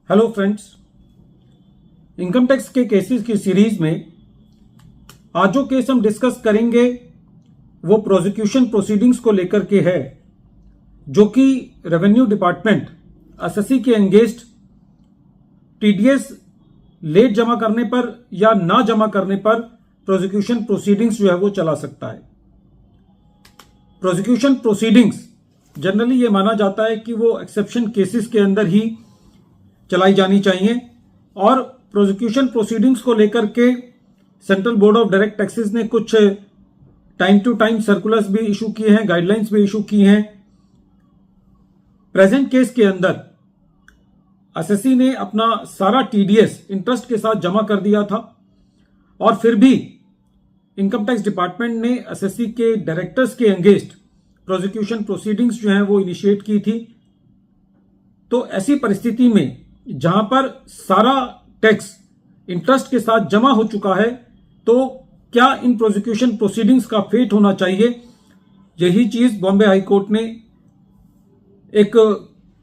Hello friends, income tax के cases की series में आज जो केस हम डिस्कस करेंगे वो प्रोसिक्यूशन प्रोसीडिंग्स को लेकर के है, जो कि रेवेन्यू डिपार्टमेंट एसएससी के एंगेस्ट टीडीएस लेट जमा करने पर या ना जमा करने पर प्रोसिक्यूशन प्रोसीडिंग्स जो है वो चला सकता है। प्रोसिक्यूशन प्रोसीडिंग्स जनरली ये माना जाता है कि वो एक्सेप्शन केसेस के अंदर ही चलाई जानी चाहिए और प्रोसिक्यूशन प्रोसीडिंग्स को लेकर के central board of direct taxes ने कुछ टाइम टू टाइम सर्कुलर्स भी इशू किए हैं, गाइडलाइंस भी इशू की हैं। प्रेजेंट केस के अंदर एसएससी ने अपना सारा टीडीएस इंटरेस्ट के साथ जमा कर दिया था और फिर भी इनकम टैक्स डिपार्टमेंट ने एसएससी के डायरेक्टर्स के अगेंस्ट प्रोसिक्यूशन प्रोसीडिंग्स जो हैं वो इनिशिएट की थी। तो ऐसी परिस्थिति में जहां पर सारा टैक्स इंटरेस्ट के साथ जमा हो चुका है, तो क्या इन प्रोसिक्यूशन प्रोसीडिंग्स का फेट होना चाहिए? यही चीज बॉम्बे हाई कोर्ट ने एक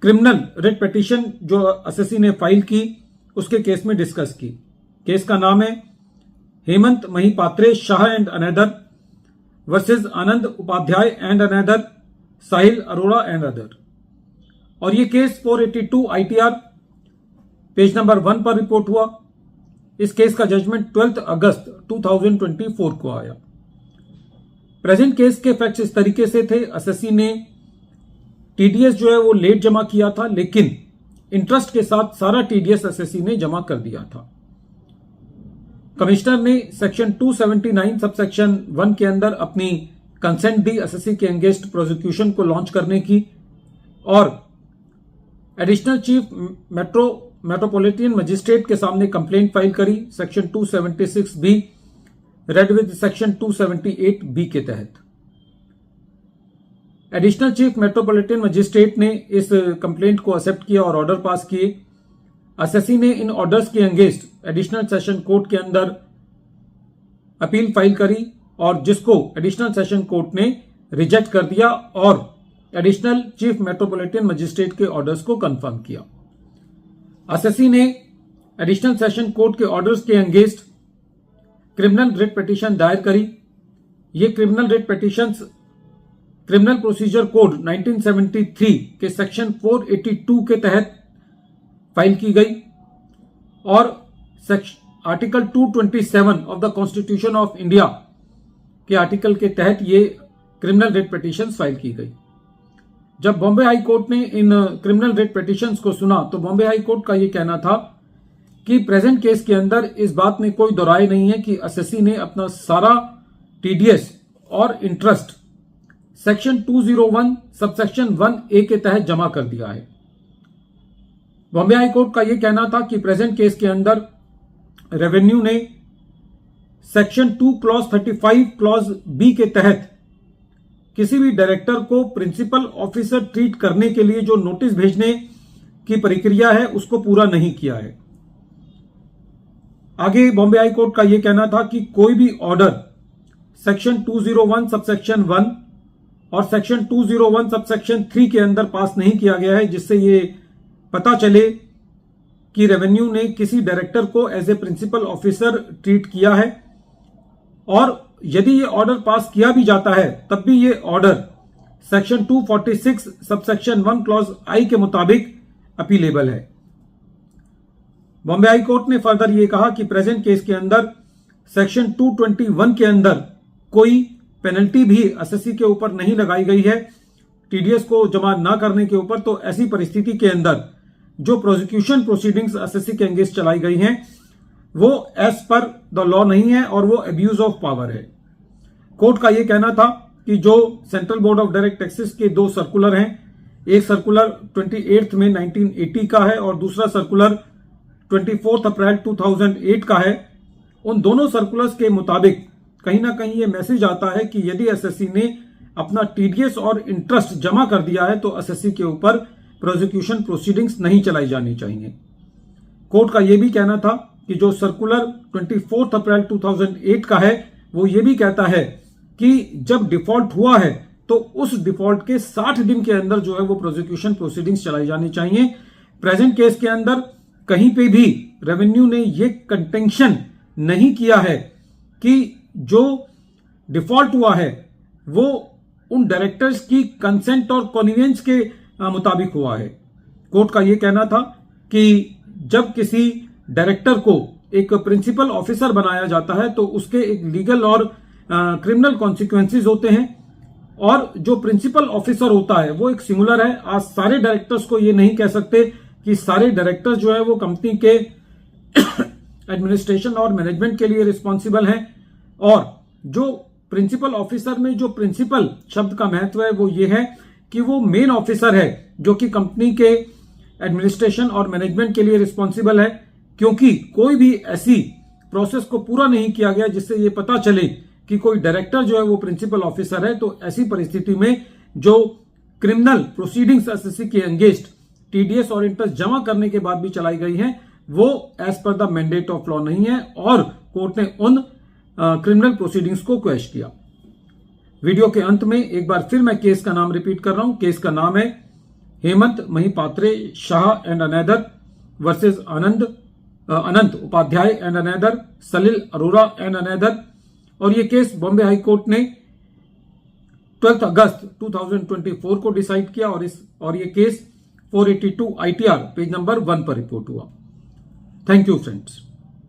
क्रिमिनल रिट पिटीशन जो एसएससी ने फाइल की उसके केस में डिस्कस की। केस का नाम है Hemant Mahipatre Shah and another versus Anand Upadhyay and another, Sahil Arora and other. और ये केस 482 आईटीआर पेज नंबर 1 पर रिपोर्ट हुआ। इस केस का जजमेंट 12 अगस्त 2024 को आया। प्रेजेंट केस के फैक्ट्स इस तरीके से थे, एसएससी ने टीडीएस जो है वो लेट जमा किया था, लेकिन इंटरेस्ट के साथ सारा टीडीएस एसएससी ने जमा कर दिया था। कमिश्नर ने सेक्शन 279 सबसेक्शन 1 के अंदर अपनी कंसेंट दी एसएससी के अगेंस्ट प्रोसिक्यूशन को लॉन्च करने की और एडिशनल चीफ मेट्रोपॉलिटन मजिस्ट्रेट के सामने कंप्लेंट फाइल करी section 276 B read with section 278 B के तहत। एडिशनल चीफ मेट्रोपॉलिटन मजिस्ट्रेट ने इस कंप्लेंट को एक्सेप्ट किया और ऑर्डर पास किए। एसएससी ने इन ऑर्डर्स के अगेंस्ट एडिशनल सेशन कोर्ट के अंदर अपील फाइल करी और जिसको एडिशनल सेशन कोर्ट ने रिजेक्ट कर दिया और एडिशनल चीफ मेट्रोपॉलिटन मजिस्ट्रेट के ऑर्डर्स को कंफर्म किया। एसएससी ने एडिशनल सेशन कोर्ट के ऑर्डर्स के अगेंस्ट क्रिमिनल रिट पिटीशन दायर करी। ये criminal writ petitions criminal procedure code 1973 के सेक्शन 482 के तहत फाइल की गई और article 227 of the constitution of India के आर्टिकल के तहत ये क्रिमिनल रिट पिटीशन फाइल की गई। जब बॉम्बे हाई कोर्ट ने इन क्रिमिनल रिट पिटीशंस को सुना तो बॉम्बे हाई कोर्ट का यह कहना था कि प्रेजेंट केस के अंदर इस बात में कोई दो राय नहीं है कि एसएससी ने अपना सारा टीडीएस और इंटरेस्ट सेक्शन 201 सबसेक्शन 1A के तहत जमा कर दिया है। बॉम्बे हाई कोर्ट का यह कहना था कि प्रेजेंट केस के अंदर रेवेन्यू ने सेक्शन 2 क्लॉज 35 क्लॉज बी के तहत किसी भी डायरेक्टर को प्रिंसिपल ऑफिसर ट्रीट करने के लिए जो नोटिस भेजने की प्रक्रिया है उसको पूरा नहीं किया है। आगे बॉम्बे हाई कोर्ट का यह कहना था कि कोई भी ऑर्डर सेक्शन 201 सबसेक्शन 1 और सेक्शन 201 सबसेक्शन 3 के अंदर पास नहीं किया गया है, जिससे ये पता चले कि रेवेन्यू ने किसी डायरेक्टर को as a principal officer treat किया है। और यदि ये ऑर्डर पास किया भी जाता है तब भी ये ऑर्डर सेक्शन 246 सबसेक्शन 1 क्लॉज आई के मुताबिक अपीलेबल है। बॉम्बे हाई कोर्ट ने फर्दर ये कहा कि प्रेजेंट केस के अंदर सेक्शन 221 के अंदर कोई पेनल्टी भी एसएससी के ऊपर नहीं लगाई गई है टीडीएस को जमा ना करने के ऊपर। तो ऐसी परिस्थिति के अंदर जो प्रोसिक्यूशन प्रोसीडिंग्स एसएससी के अगेंस्ट चलाई गई हैं वो एज पर द लॉ नहीं है और वो अब्यूज ऑफ पावर है। कोर्ट का यह कहना था कि जो central board of direct taxes के दो सर्कुलर हैं, एक सर्कुलर 28 में 1980 का है और दूसरा सर्कुलर 24 अप्रैल 2008 का है। उन दोनों सर्कुलर्स के मुताबिक कहीं ना कहीं ये मैसेज आता है कि यदि एसएससी ने अपना टीडीएस और इंटरेस्ट जमा कर दिया है तो एसएससी के ऊपर प्रोसिक्यूशन प्रोसीडिंग्स नहीं चलाई जानी चाहिए। कोर्ट का यह भी कहना था कि जो सर्कुलर 24 अप्रैल 2008 का है वो ये भी कहता है कि जब डिफॉल्ट हुआ है तो उस डिफॉल्ट के 60 दिन के अंदर जो है वो प्रोसिक्यूशन प्रोसीडिंग्स चलाई जानी चाहिए। प्रेजेंट केस के अंदर कहीं पे भी रेवेन्यू ने ये कंटेंशन नहीं किया है कि जो डिफॉल्ट हुआ है वो उन डायरेक्टर्स की कंसेंट और कॉन्वियंस के मुताबिक हुआ है। कोर्ट का यह कहना था कि जब किसी डायरेक्टर को एक प्रिंसिपल ऑफिसर बनाया जाता है तो उसके एक लीगल और क्रिमिनल कॉन्सिक्वेंसेस होते हैं, और जो प्रिंसिपल ऑफिसर होता है वो एक सिंगुलर है। आज सारे डायरेक्टर्स को ये नहीं कह सकते कि सारे डायरेक्टर जो है वो कंपनी के एडमिनिस्ट्रेशन और मैनेजमेंट के लिए रिस्पॉन्सिबल हैं, और जो प्रिंसिपल ऑफिसर में जो प्रिंसिपल शब्द का महत्व है वो ये है कि वो मेन ऑफिसर है जो कि कंपनी के एडमिनिस्ट्रेशन और मैनेजमेंट के लिए रिस्पॉन्सिबल है, क्योंकि कोई भी ऐसी प्रोसेस को पूरा नहीं किया गया जिससे ये पता चले कि कोई डायरेक्टर जो है वो प्रिंसिपल ऑफिसर है। तो ऐसी परिस्थिति में जो क्रिमिनल प्रोसीडिंग्स एसएससी के अगेंस्ट टीडीएस और इंटरेस्ट जमा करने के बाद भी चलाई गई हैं वो as per the mandate of law नहीं है, और कोर्ट ने उन क्रिमिनल प्रोसीडिंग्स को क्वैश किया। वीडियो के अंत में एक बार फिर मैं केस का नाम रिपीट कर रहा हूं। केस का नाम है Hemant Mahipatre Shah and another versus Anant Upadhyay and another, Salil Arora and another, और ये केस बॉम्बे हाई कोर्ट ने 12 अगस्त 2024 को डिसाइड किया, और ये केस 482 ITR पेज नंबर 1 पर रिपोर्ट हुआ। Thank you friends.